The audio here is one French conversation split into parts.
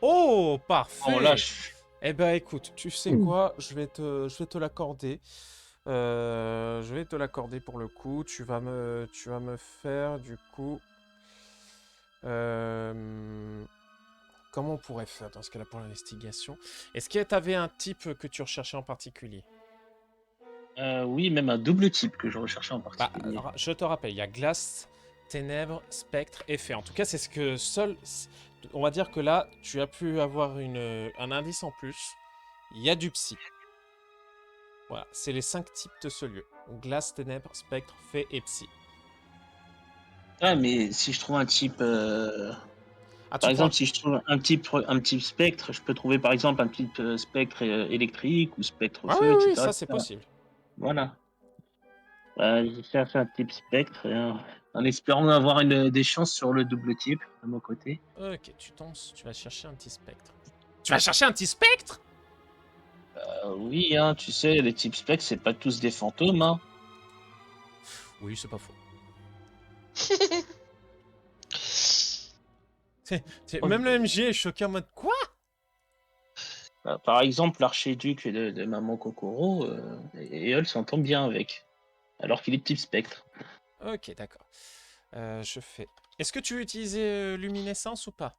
Oh, Oh là, parfait. Eh ben écoute, tu sais quoi, je vais te l'accorder. Je vais te l'accorder pour le coup. Tu vas me faire du coup. euh, Comment on pourrait faire dans ce cas-là pour l'investigation? Est-ce que tu avais un type que tu recherchais en particulier? oui, même un double type que je recherchais en Bah, particulier. je te rappelle, il y a glace, ténèbres, spectre, effet. En tout cas, c'est ce que seul. On va dire que là, tu as pu avoir un indice en plus. Il y a du psy. Voilà, c'est les 5 types de ce lieu. Glace, ténèbres, spectre, fée et psy. Ah, mais si je trouve un type, Ah, par tu pourras. exemple, si je trouve un type spectre, je peux trouver par exemple un type spectre électrique ou spectre Ah oui, feu, oui, etc., ça c'est etc. possible. Voilà. Je cherche un type spectre en espérant avoir des chances sur le double type de mon côté. Ok, tu vas chercher un petit spectre. Tu vas chercher un petit spectre? Oui, hein, tu sais, les types spectres, c'est pas tous des fantômes, hein. Oui, c'est pas faux. Même le MJ est choqué en mode quoi? Par exemple, l'archiduc de Maman Kokoro, et elle s'entend bien avec, alors qu'il est type spectre. Ok, d'accord. Je fais. Est-ce que tu veux utiliser luminescence ou pas?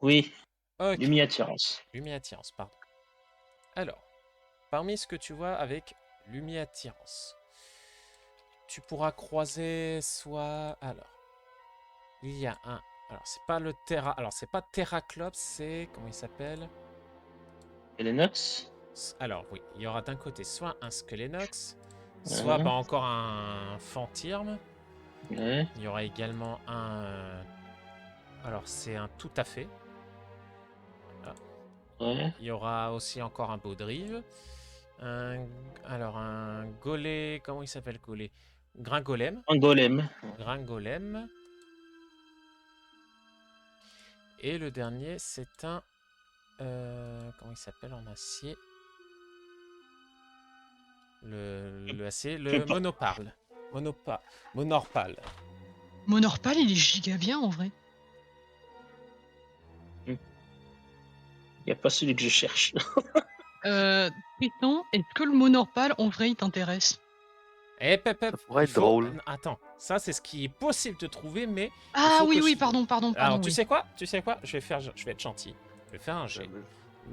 Oui, Ok, lumiattirance. lumiattirance, pardon. Alors, parmi ce que tu vois avec lumiattirance, tu pourras croiser soit. Alors, il y a un. Alors, c'est pas le Terra. Alors, c'est pas Terraclops, c'est. Comment il s'appelle? Et les nox. Alors, oui, il y aura d'un côté soit un Skelenox, soit Ouais, bah, encore un Fantirme. ouais, Il y aura également un. Alors, c'est un tout à fait. Voilà. ouais. Il y aura aussi encore un Baudrive. Un... Alors, un Golem. Comment il s'appelle, Golem? Gringolem. Un golem. Gringolem. Et le dernier, c'est un. Comment il s'appelle en acier? Le acier, Je peux le pas. Monoparle. Monorpal. Monorpal, il est giga bien en vrai. Il n'y a pas celui que je cherche. Tristan, est-ce que le Monorpal en vrai il t'intéresse? Eh, pep, pep, Ça pourrait il être faut. drôle. Attends, ça c'est ce qui est possible de trouver, mais il Ah faut oui, que je. oui, pardon, Alors, tu oui. sais quoi? Tu sais quoi? Je vais être gentil. Je vais faire un Ouais, G. mais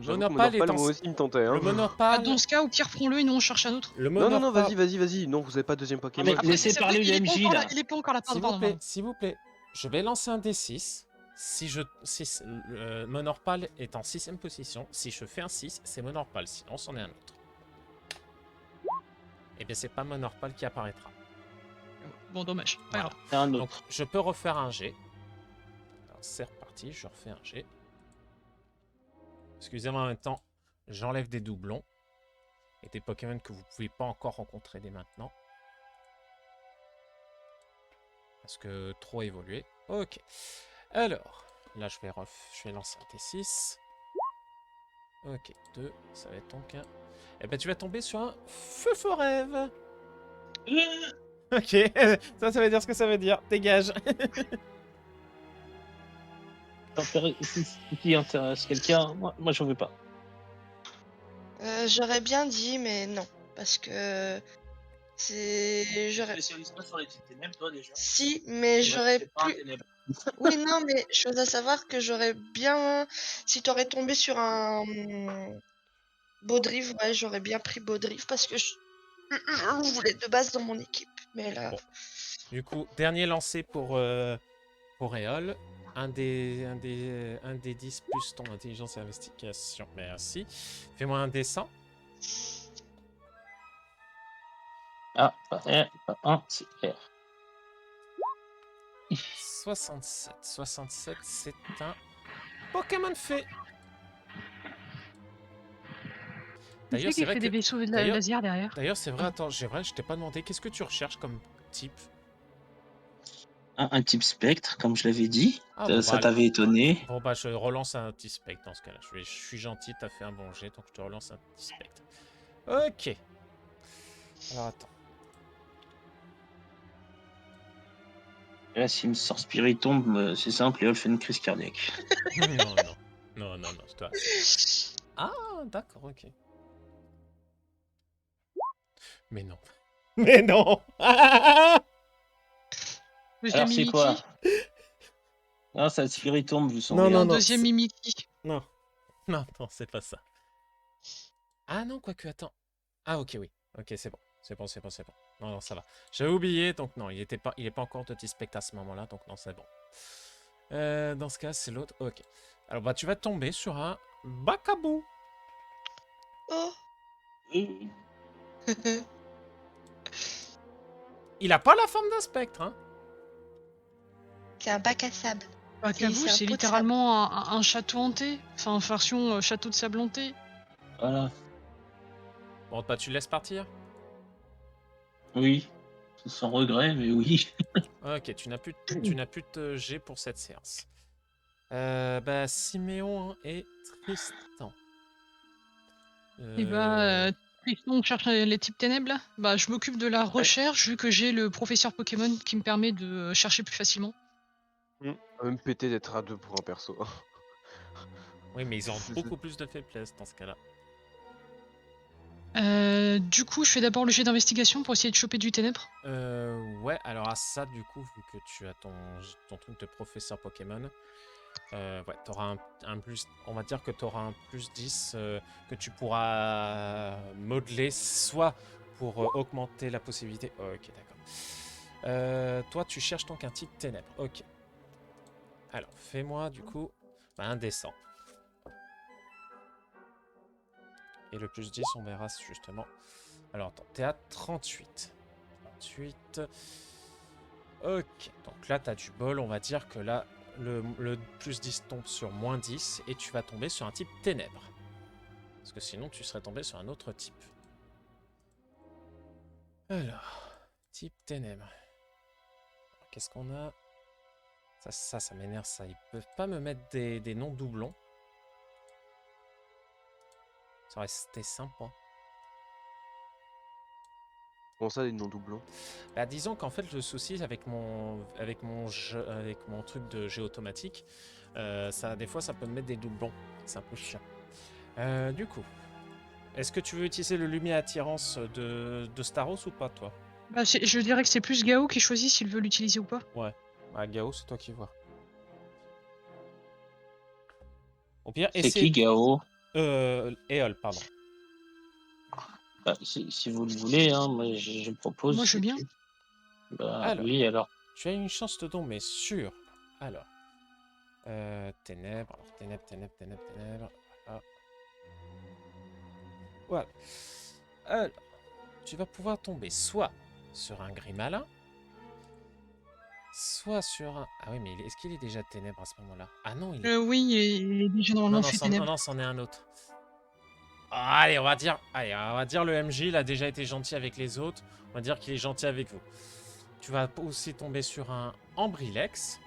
j'avoue que Monopale est Monorpal, en. moi aussi, il me tentait. Le Hein. Bah, dans monopale. ce cas, au pire, prends-le et nous on cherche un autre. Le Non, non, non, monopale. vas-y. Non, vous avez pas de deuxième Ah, mais Pokémon. Après, laissez c'est vrai parler qu'il le est pas MJ encore là, là. il est pas encore là, S'il vous plaît, pardon. s'il vous plaît. Je vais lancer un D6. Si Monorpal est en 6ème position, si je fais un 6, c'est Monorpal. Sinon, c'en est un autre. Et bien, c'est pas Monorpal qui apparaîtra. Bon, dommage, pas Voilà. grave. C'est un Donc, autre. je peux refaire un G. Alors, c'est reparti, je refais un G. Excusez-moi en même temps, j'enlève des doublons. Et des Pokémon que vous ne pouvez pas encore rencontrer dès maintenant. Parce que trop évolué. Ok. Alors, là je vais lancer un T6. Ok, 2, ça va être donc un. Eh ben tu vas tomber sur un feu rêve. Ok, ça veut dire ce que ça veut dire. Dégage. Qui intéresse quelqu'un, moi j'en veux pas. J'aurais bien dit, mais non. Parce que j'aurais. Spécialise pas sur les types ténèbres, toi déjà. Si, mais Ouais, j'aurais c'est pas un plus. ténèbre. Oui, non, mais je veux savoir que j'aurais bien. Si t'aurais tombé sur un Baudrive, ouais, j'aurais bien pris Baudrive parce que je le voulais de base dans mon équipe. Mais là. Bon, du coup, dernier lancé pour Éole. Un des 10 plus ton intelligence et investigation. Merci. Fais-moi un dessin. Ah, pas un, c'est clair. 67. 67, c'est un Pokémon fée. Qui D'ailleurs, c'est c'est qui vrai fait que. des vaisseaux de D'ailleurs, laser derrière? d'ailleurs, c'est vrai, attends, je t'ai pas demandé, qu'est-ce que tu recherches comme type? Un type spectre, comme je l'avais dit. Ah Ça, bon, ça t'avait étonné. bon bah, je relance un petit spectre dans ce cas-là. Je suis gentil, t'as fait un bon jet, donc je te relance un petit spectre. Ok. Alors attends. Et là, s'il me sort Spiritomb, c'est simple, et elle fait une crise cardiaque. Non, non. Non, non, non, je dois. Ah, d'accord, ok. Mais non. Mais non. Deuxième Alors, c'est quoi? Mimiki. Ah, ça spiritombe, vous Non, Et semblez. non, un non. deuxième Mimiki. Non. Non, non, c'est pas ça. Ah non, quoique, attends. Ah, ok, oui. Ok, c'est bon. C'est bon, c'est bon, c'est bon. Non, non, ça va. J'avais oublié, donc non, il est pas encore de spectre à ce moment-là, donc non, c'est bon. Dans ce cas, c'est l'autre. Ok. Alors, bah, tu vas tomber sur un Bakabou. Oh. Oui. Il a pas la forme d'un spectre, hein. C'est un bac à sable. Bakabou, c'est un c'est pot de littéralement un château hanté. Enfin, version château de sable hanté. Voilà. Bon, bah, tu le laisses partir. Oui. Sans regret, mais oui. Ok, tu n'as plus de G pour cette séance. Bah, Siméon et Tristan. Et Tristan cherche les types ténèbres là. Bah, je m'occupe de la recherche vu que j'ai le professeur Pokémon qui me permet de chercher plus facilement. Va me péter d'être à 2 pour un perso. Oui, mais ils ont beaucoup plus de faiblesse dans ce cas-là. Du coup, je fais d'abord le jet d'investigation pour essayer de choper du ténèbre. Ouais, alors à ça, du coup, vu que tu as ton truc de professeur Pokémon, ouais, t'auras un plus. On va dire que t'auras un plus 10 que tu pourras modeler, soit pour augmenter la possibilité. Ok, d'accord. Toi, tu cherches donc un type ténèbres. Ok. Alors, fais-moi du coup un dessin. Et le plus 10, on verra justement. Alors, attends, t'es à 38. 38. Ok, donc là, t'as du bol. On va dire que là, le plus 10 tombe sur moins 10 et tu vas tomber sur un type ténèbres. Parce que sinon, tu serais tombé sur un autre type. Alors, type ténèbres. Qu'est-ce qu'on a? Ça m'énerve, ça. Ils peuvent pas me mettre des noms doublons. Ça aurait été sympa. Comment ça, des noms doublons? Bah, disons qu'en fait, le souci avec mon truc de jeu automatique, des fois, ça peut me mettre des doublons. C'est un peu chiant. Du coup, est-ce que tu veux utiliser le lumière attirance de Staros ou pas, toi? Bah, je dirais que c'est plus Gao qui choisit s'il veut l'utiliser ou pas. Ouais. Bah, Gao, c'est toi qui vois. Au pire, C'est qui, Gao? Éole, pardon. Bah, si vous le voulez, hein, moi je propose. Moi, je veux bien. Bah Alors, oui, alors. tu as une chance de tomber sur. Alors. Ténèbres. Alors, ténèbres. Voilà. Alors, tu vas pouvoir tomber soit sur un Grimalin, soit sur un... Ah oui, mais est-ce qu'il est déjà ténèbres à ce moment-là? Ah non, il est... Oui, il est déjà normalement fait ténèbres. non, c'en est un autre. Ah, allez, on va dire le MJ, il a déjà été gentil avec les autres. On va dire qu'il est gentil avec vous. Tu vas aussi tomber sur un Ambrilex.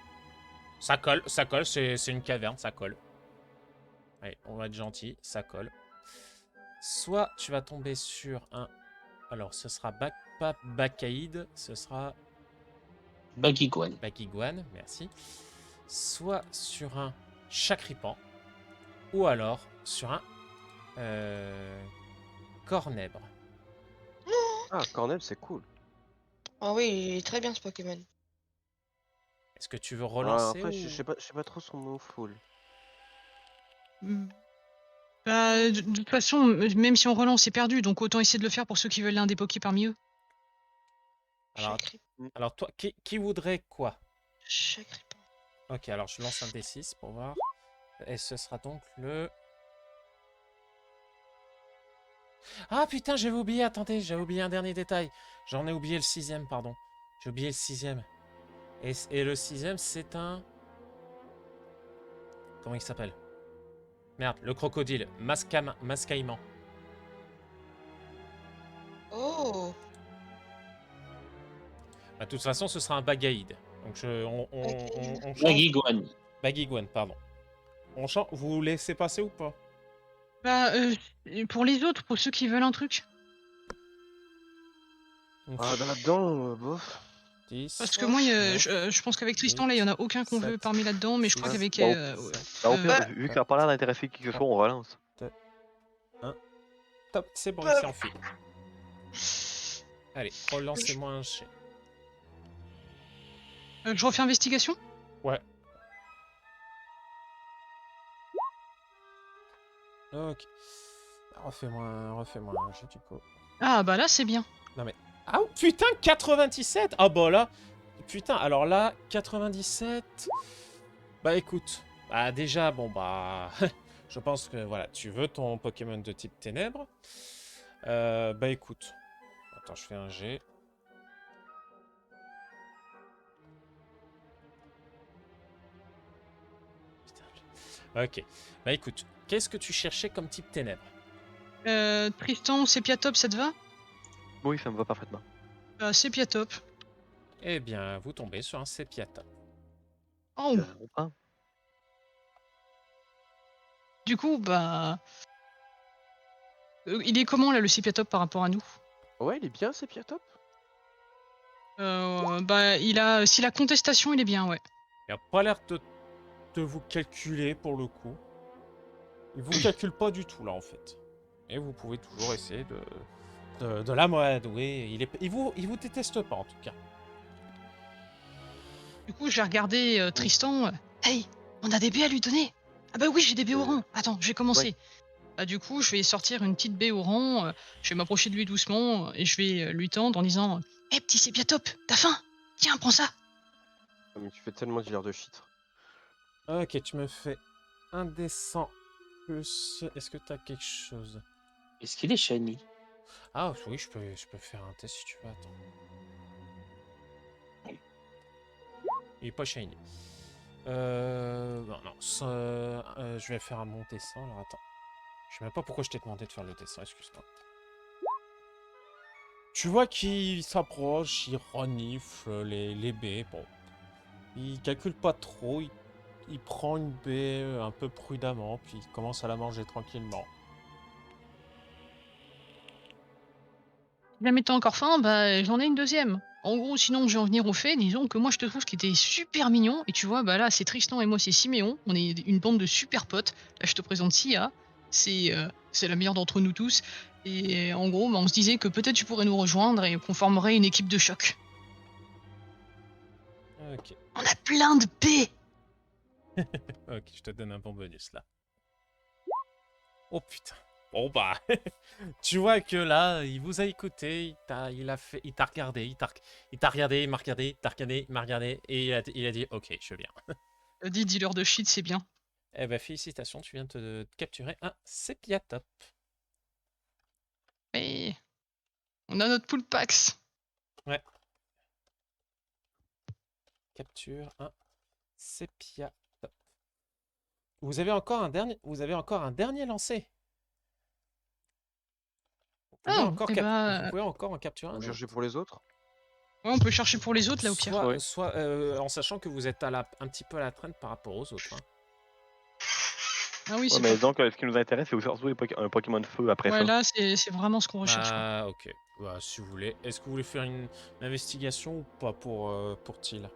Ça colle, c'est une caverne, ça colle. Allez, on va être gentil, ça colle. Soit tu vas tomber sur un... Alors, ce sera pas Bakaïd, ce sera... Bagiguan. Bakiguan, merci. Soit sur un Chakripan, ou alors sur un Cornèbre. Ah, Cornel, c'est cool. Ah oui, il est très bien ce Pokémon. Est-ce que tu veux Ah, relancer après, ou... je sais pas trop son mot full. Bah, de toute façon, même si on relance, c'est perdu, donc autant essayer de le faire pour ceux qui veulent l'un des Pokés parmi eux. Alors, Chakri- alors toi, qui voudrait quoi? Chakripan. Ok, alors je lance un D6 pour voir. Et ce sera donc le... Ah putain, j'avais oublié, attendez, j'avais oublié un dernier détail. J'en ai oublié le 6ème, pardon. J'ai oublié le 6ème. Et le 6ème, c'est un... Comment il s'appelle? Merde, le crocodile. Mascaïman. Oh. Bah, de toute façon, ce sera un Bagaïd. Donc on change. Bagiguan. Bagiguan, pardon. On change. Vous laissez passer ou pas? Bah, pour les autres, pour ceux qui veulent un truc. Ah, là-dedans, bof. 10. Parce que moi, je pense qu'avec Tristan, là, il y en a aucun qu'on veut 7, parmi là-dedans, mais je crois 6, qu'avec. Bon. Ouais. Bah, au pire, Bah, vu que ça a pas l'air d'intéresser qui que ce soit, on relance. Top, c'est bon, il bah, s'est enfui. Allez, relancez-moi un jet. Je refais investigation? Ouais. Ok. Refais-moi un jet du coup. Ah, bah là, c'est bien. Ah putain, 97! Ah bah là... Putain, alors là, 97... Bah écoute, bah déjà, bon bah... je pense que voilà, tu veux ton Pokémon de type ténèbres. Bah écoute. Attends, je fais un jet. Putain. Ok. Bah écoute, qu'est-ce que tu cherchais comme type ténèbres? Tristan, Sépiatop, ça te va? Oui, ça me va parfaitement. Sépiatop. Eh bien, vous tombez sur un Sépiata. Oh, On prend. du coup, bah. Il est comment là le Sépiatop par rapport à nous? Ouais, il est bien, c'est Piatop. Bah, il a. Si la contestation, il est bien, ouais. Il n'a pas l'air de vous calculer pour le coup. Il vous calcule pas du tout là en fait. Et vous pouvez toujours essayer de l'amadouer. Il vous déteste pas en tout cas. Du coup, j'ai regardé Tristan. Hey, on a des baies à lui donner. Ah bah oui, j'ai des baies au rang. Attends, je vais commencer. Bah, du coup, je vais sortir une petite baie au rang. Je vais m'approcher de lui doucement et je vais lui tendre en disant Hey, petit Sépiatop, t'as faim? Tiens, prends ça. Ah, mais tu fais tellement dealer de shit. Ok, tu me fais un descent plus. Est-ce que tu as quelque chose? Est-ce qu'il est shiny? Ah oui, je peux faire un test si tu veux. Attends. Il est pas shiny. Non, je vais faire un bon descent. Alors attends. Je sais même pas pourquoi je t'ai demandé de faire le dessin, excuse-moi. Tu vois qu'il s'approche, il renifle les baies. Bon, il calcule pas trop, il prend une baie un peu prudemment, puis il commence à la manger tranquillement. Si jamais t'as encore faim, bah j'en ai une deuxième. En gros, sinon, je vais en venir au fait. Disons que moi, je te trouve qu'il était super mignon. Et tu vois, bah là, c'est Tristan et moi, c'est Siméon. On est une bande de super potes. Là, je te présente Sia. C'est la meilleure d'entre nous tous. Et en gros, bah, on se disait que peut-être tu pourrais nous rejoindre et qu'on formerait une équipe de choc. Ok, On a plein de paix. ok, je te donne un bon bonus là. Oh putain. Bon bah, tu vois que là, il vous a écouté, il t'a regardé, il t'a regardé, il m'a regardé, il t'a regardé, il m'a regardé, et il a dit ok, je viens. Dit dealer de shit, c'est bien. Eh ben félicitations, tu viens de capturer un Sépiatop. Mais on a notre pool Pax. Ouais. Capture un Sépiatop. Vous avez encore un dernier lancé. Vous pouvez, Oh, encore, eh vous pouvez encore en capturer un Vous autre. cherchez pour les autres? Ouais, on peut chercher pour les autres là au pire. Soit en sachant que vous êtes un petit peu à la traîne par rapport aux autres. Hein. Ah oui, Ouais, c'est mais pas. donc, ce qui nous intéresse, c'est surtout un Pokémon de feu après Ouais, ça. là, c'est vraiment ce qu'on recherche. quoi. Ah, ok. Bah, si vous voulez. Est-ce que vous voulez faire une investigation ou pas pour Thiel?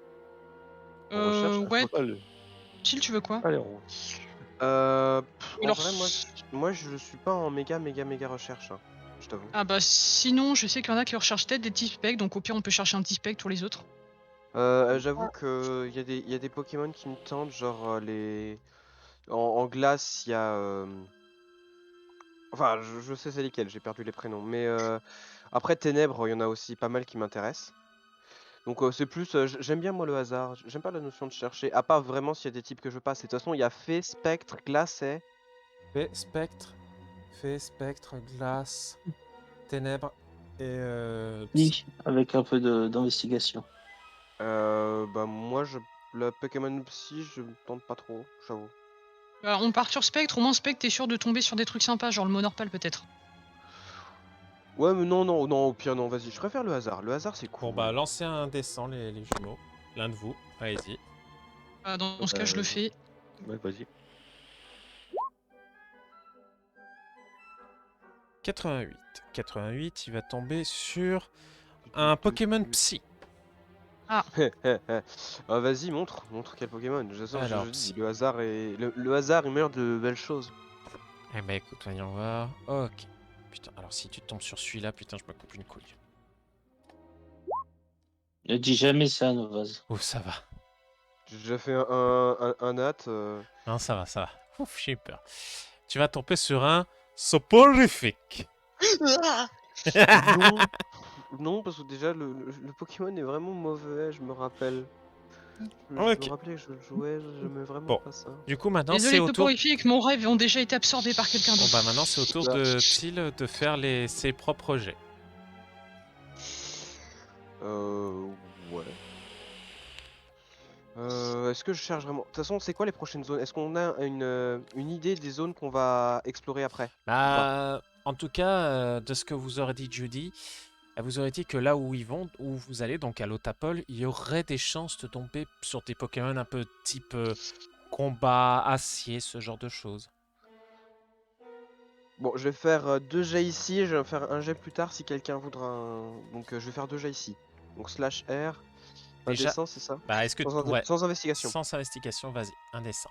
On recherche Ouais, Allez, Chill, tu veux quoi? allez, on... En Alors, vrai, moi je suis pas en méga recherche, hein, je t'avoue. Ah bah sinon, je sais qu'il y en a qui recherchent peut-être des petits specs, donc au pire, on peut chercher un petit spec pour les autres. J'avoue que y a des Pokémon qui me tentent, genre les. En glace, il y a. Enfin, je sais c'est lesquels, j'ai perdu les prénoms. Mais après, Ténèbres, il y en a aussi pas mal qui m'intéressent. Donc c'est plus. J'aime bien moi le hasard, j'aime pas la notion de chercher, à part vraiment s'il y a des types que je passe. Et de toute façon, il y a Fée, Spectre, Glacé. Fée, spectre, glace, ténèbres et Oui, avec un peu d'investigation. Bah moi, le Pokémon Psy, je me tente pas trop, j'avoue. On part sur spectre, au moins spectre, t'es sûr de tomber sur des trucs sympas, genre le Monorpal peut-être. Ouais, mais non, au pire, non, vas-y, je préfère le hasard. Le hasard, c'est cool. Bon bah lancez un descend les jumeaux. L'un de vous, allez-y. Dans ce cas, je le fais. Ouais, vas-y. 88. 88, il va tomber sur un Pokémon Psy. Ah, vas-y, montre quel Pokémon. De toute façon, Alors, je dis, le hasard le hasard, il meurt de belles choses. Eh ben écoute, voyons voir. Ok. Putain, alors si tu tombes sur celui-là, putain, je me coupe une couille. Ne dis jamais ça, Novaz. Oh, ça va. J'ai déjà fait un nat. Non, ça va, ça va. Ouf, j'ai eu peur. Tu vas tomber sur un soporifique. Ah Non, non, parce que déjà, le Pokémon est vraiment mauvais, je me rappelle. Je Ok. me rappelais que je le jouais, j'aimais vraiment Bon. pas ça. Du coup, maintenant, Désolé, c'est au tour... Toporifique, mon rêve ont déjà été absorbés par quelqu'un Bon, d'autre. bah maintenant, c'est au tour Bah. de Thiel de faire ses propres jets. Ouais. Est-ce que je cherche vraiment... De toute façon, c'est quoi les prochaines zones? Est-ce qu'on a une idée des zones qu'on va explorer après? Bah, en tout cas, de ce que vous aurez dit, Judy, elle vous aurait dit que là où où vous allez, donc à l'Otapol, il y aurait des chances de tomber sur des Pokémon un peu type combat, acier, ce genre de choses. Bon, je vais faire 2 jets ici, et je vais faire un jet plus tard si quelqu'un voudra un... Donc je vais faire 2 jets ici. Donc slash R, un Déjà, dessin, c'est ça? bah, est-ce que... Sans, sans investigation. Sans investigation, vas-y, un dessin.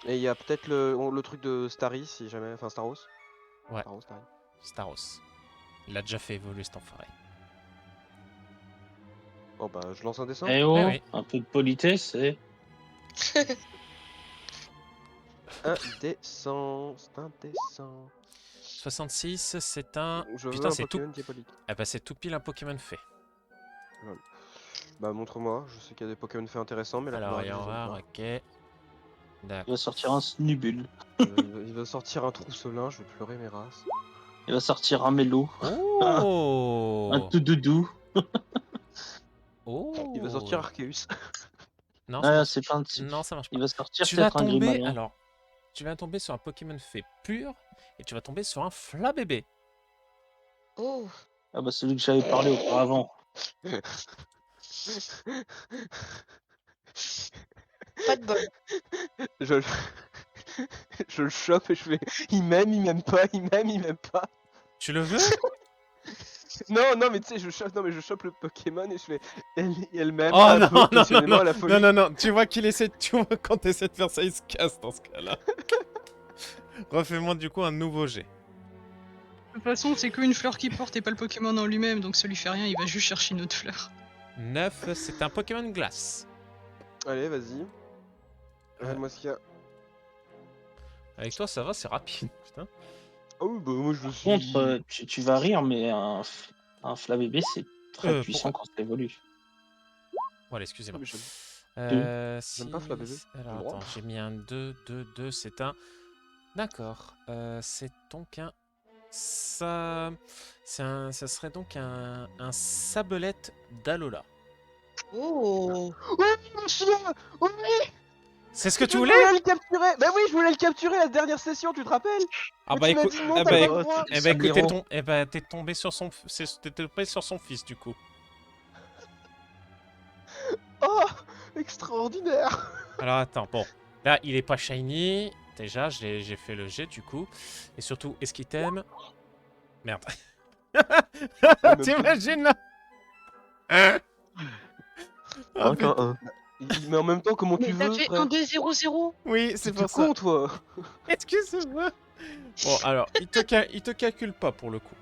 Et il y a peut-être le truc de Starry, si jamais... Enfin, Staros. Ouais. Staros, Starry. Staros. Il a déjà fait évoluer cet enfoiré. Bon bah, je lance un dessin. Eh oh, Oui, oui. un peu de politesse, eh. Un dessin, c'est un dessin. 66, c'est un... Je veux Putain, un c'est tout... Pokémon diabolique. Ah bah, c'est tout pile un Pokémon fait. Bah montre-moi, je sais qu'il y a des Pokémon faits intéressants, mais la Alors, plupart voyons des voir, autres, ok. Il D'accord. va sortir un Snubule. il va sortir un trousselin, je vais pleurer mes races. Il va sortir un Mélo. Oh Un tout doudou. Oh Il va sortir Arceus. Non, ça Ah, marche... c'est pas un type. Non, ça marche pas. Il va sortir Tu vas peut-être un tomber... Grimalien. Alors, tu vas tomber sur un Pokémon fait pur, et tu vas tomber sur un Flabébé. Oh. Ah bah celui que j'avais parlé auparavant. Pas de bol. Je le... je le chope et je fais... Il m'aime pas, il m'aime pas. Tu le veux? Non, non, mais tu sais, je chope le Pokémon et je fais... Elle m'aime Oh un non, peu, non, non, passionnément non, à la folie. non, non, non, tu vois qu'il essaie, tu vois quand tu essaies de faire ça, il se casse dans ce cas-là. Refais-moi du coup un nouveau jet. De toute façon, c'est qu'une fleur qui porte et pas le Pokémon en lui-même, donc ça lui fait rien, il va juste chercher une autre fleur. 9, c'est un Pokémon glace. Allez, vas-y. Moi, ce qu'il y a... Avec toi, ça va, c'est rapide, putain. Oh, bah moi, je Par suis... contre, tu vas rire, mais un Flabébé, c'est très puissant quand ça évolue. Voilà, excusez-moi. Mais j'aime- Si... pas Flabébé. Alors J'ai le droit. attends, j'ai mis un 2, 2, 2, c'est un... D'accord, c'est donc un... Ça... Ça serait donc un Sablette d'Alola. Oh. celui-là. Oh oui, C'est ce que tu je voulais? voulais le capturer. Bah oui, je voulais le capturer la dernière session, tu te rappelles? Ah Mais bah tu m'as écoute, dit non, ah t'as bah, pas écoute, le droit. eh bah écoute, Sablero. t'es tombé sur son, t'es tombé sur son fils du coup. Oh, extraordinaire. Alors attends, bon, là il est pas shiny, déjà j'ai fait le jet du coup, et surtout, est-ce qu'il t'aime? Merde. T'imagines là? Hein? Ah, putain. Encore un. Mais en même temps, comment tu Mais t'as veux, fait frère? 1-2-0-0. Oui, c'est C'est pour tout ça. con, toi. Excuse-moi. Bon alors, il te calcule pas pour le coup.